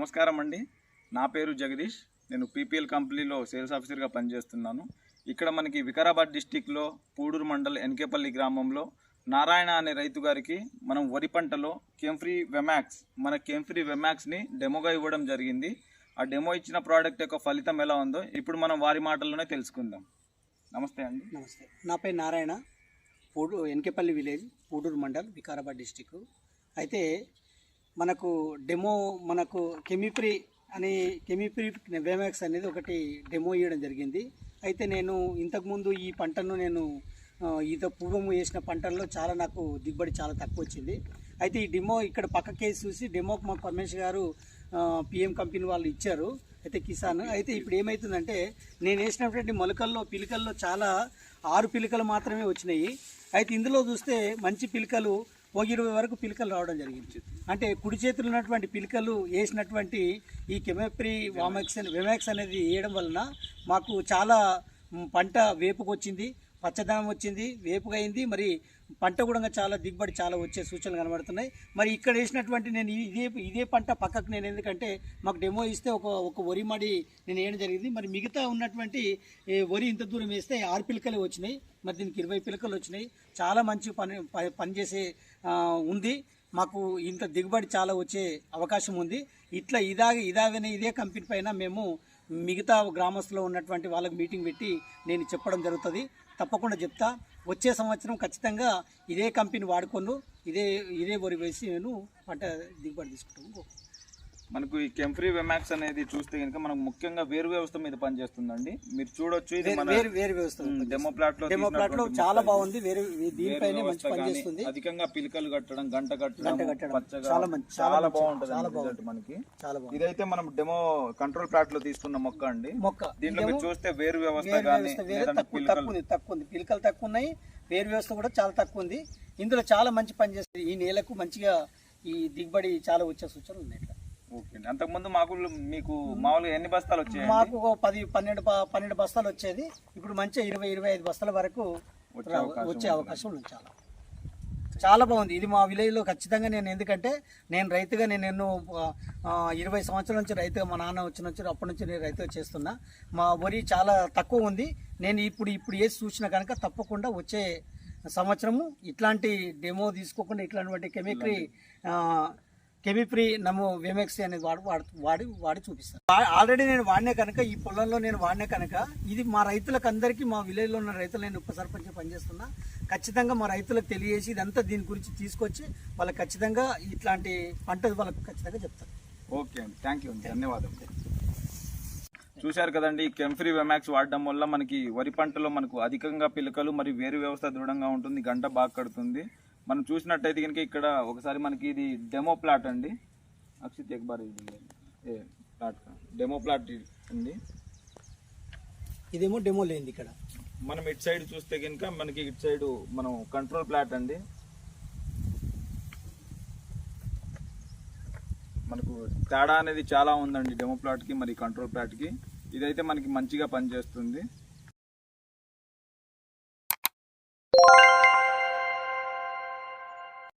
నమస్కారం అండి. నా పేరు జగదీష్. నేను పీపీఎల్ కంపెనీలో సేల్స్ ఆఫీసర్గా పనిచేస్తున్నాను. ఇక్కడ మనకి వికారాబాద్ డిస్టిక్లో పూడూరు మండల్ ఎన్కేపల్లి గ్రామంలో నారాయణ అనే రైతు గారికి మనం వరి పంటలో కెంఫ్రీ వెమాక్స్ని డెమోగా ఇవ్వడం జరిగింది. ఆ డెమో ఇచ్చిన ప్రోడక్ట్ యొక్క ఫలితం ఎలా ఉందో ఇప్పుడు మనం వారి మాటల్లోనే తెలుసుకుందాం. నమస్తే అండి. నమస్తే. నా పేరు నారాయణ, ఎన్కేపల్లి విలేజ్, పూడూరు మండల్, వికారాబాద్ డిస్టిక్. అయితే మనకు కెమిప్రీ వెమాక్స్ అనేది ఒకటి డెమో ఇవ్వడం జరిగింది. అయితే నేను ఇంతకుముందు ఈ పంటను పూర్వము వేసిన పంటల్లో నాకు దిగుబడి చాలా తక్కువ వచ్చింది. అయితే ఈ డెమో ఇక్కడ పక్క కేసు చూసి డెమోకి మా పరమేశ్వర్ గారు పిఎం కంపెనీ వాళ్ళు ఇచ్చారు. అయితే కిసాన్ అయితే ఇప్పుడు ఏమవుతుందంటే నేను వేసినటువంటి పిలికల్లో చాలా 6 పిలికలు మాత్రమే వచ్చినాయి. అయితే ఇందులో చూస్తే మంచి పిలికలు 20 వరకు పిలికలు రావడం జరిగింది. అంటే కుడి చేతులు ఉన్నటువంటి పిలికలు వేసినటువంటి ఈ కెమిప్రీ వెమాక్స్ అనేది వేయడం వలన మాకు చాలా పంట వేపుకు వచ్చింది, పచ్చదనం వచ్చింది, వేపుగా అయింది. మరి పంట కూడా చాలా దిగుబడి చాలా వచ్చే సూచనలు కనబడుతున్నాయి. మరి ఇక్కడ వేసినటువంటి నేను ఇదే పంట పక్కకు నేను ఎందుకంటే మాకు డెమో ఇస్తే ఒక వరి మడి నేను వేయడం జరిగింది. మరి మిగతా ఉన్నటువంటి వరి ఇంత దూరం వేస్తే 6 పిలకలే వచ్చినాయి. మరి దీనికి 20 పిలకలు వచ్చినాయి. చాలా మంచి పనిచేసే ఉంది. మాకు ఇంత దిగుబడి చాలా వచ్చే అవకాశం ఉంది. ఇదే కంపెనీ పైన మేము మిగతా గ్రామస్తులో ఉన్నటువంటి వాళ్ళకి మీటింగ్ పెట్టి నేను చెప్పడం జరుగుతుంది. తప్పకుండా చెప్తా. వచ్చే సంవత్సరం ఖచ్చితంగా ఇదే కంపెనీ వాడుకోను, ఇదే వరి వేసి నేను పంట దిగుబడి తీసుకుంటాను. మనకు ఈ కెంఫ్రీ వెమాక్స్ అనేది చూస్తే కనుక మనకు ముఖ్యంగా వేరు వ్యవస్థ మీద పనిచేస్తుందండి. మీరు చూడొచ్చు, ఇది వేరు వ్యవస్థ డెమో ప్లాట్ లో చాలా బాగుంది. దీనిపైనే మంచి పనిచేస్తుంది. అధికంగా పిలకలు కట్టడం, గంట కట్టడం పచ్చగా చాలా బాగుంటుంది మనకి. ఇదైతే మనం డెమో కంట్రోల్ ప్లాట్ లో తీసుకున్న మొక్క అండి. దీంట్లో మీరు చూస్తే వేరు వ్యవస్థ తక్కువ ఉంది, పిలకలు తక్కువ ఉన్నాయి, వేరు వ్యవస్థ కూడా చాలా తక్కువ ఉంది. ఇందులో చాలా మంచి పనిచేస్తుంది. ఈ నేలకు మంచిగా ఈ దిగుబడి చాలా వచ్చే సూచనలు ఉన్నాయి. అంతకుముందు మీకు మామూలుగా ఎన్ని బస్తాలు వచ్చాయి? మాకు 12 బస్తాలు వచ్చేది. ఇప్పుడు మంచిగా 20-25 బస్తాల వరకు వచ్చే అవకాశం ఉంది. చాలా బాగుంది. ఇది మా విలేజ్లో ఖచ్చితంగా ఎందుకంటే నేను రైతుగా ఎన్నో 20 సంవత్సరాల నుంచి రైతుగా, మా నాన్న అప్పటి నుంచి నేను రైతుగా చేస్తున్నా. మా వరి చాలా తక్కువ ఉంది. నేను ఇప్పుడు వేసి చూసినా కనుక తప్పకుండా వచ్చే సంవత్సరము ఇట్లాంటి డెమో తీసుకోకుండా ఇట్లాంటి కెమిప్రీ వెమాక్స్ అనేది వాడి చూపిస్తాను. ఆల్రెడీ నేను వాడినే కనుక, ఈ పొలంలో నేను వాడినే కనుక ఇది మా రైతులకు అందరికీ, మా విలేజ్లో ఉన్న రైతులు, నేను ఉప సర్పంచ్ పనిచేస్తున్నా, ఖచ్చితంగా మా రైతులకు తెలియజేసి ఇదంతా దీని గురించి తీసుకొచ్చి వాళ్ళకి ఖచ్చితంగా ఇట్లాంటి పంట వాళ్ళకి ఖచ్చితంగా చెప్తాను. ఓకే అండి, థ్యాంక్ యూ అండి, ధన్యవాదాలు. చూశారు కదండి, ఈ కెంఫ్రీ వెమాక్స్ వాడడం వల్ల మనకి వరి పంటలో మనకు అధికంగా పిలకలు మరియు వేరు వ్యవస్థ దృఢంగా ఉంటుంది, గంట బాగా కడుతుంది. మనం చూసినట్టయితే కనుక ఇక్కడ ఒకసారి మనకి ఇది డెమో ప్లాట్ అండి. అక్షిత్ ఎక్బార్ ప్లాట్ డెమో ప్లాట్ అండి. ఇదేమో డెమో లేని. ఇక్కడ మనం ఇటు సైడ్ చూస్తే కనుక మనకి ఇటు సైడ్ మనం కంట్రోల్ ప్లాట్ అండి. మనకు తేడా అనేది చాలా ఉందండి డెమో ప్లాట్కి మరి కంట్రోల్ ప్లాట్కి. ఇదైతే మనకి మంచిగా పనిచేస్తుంది.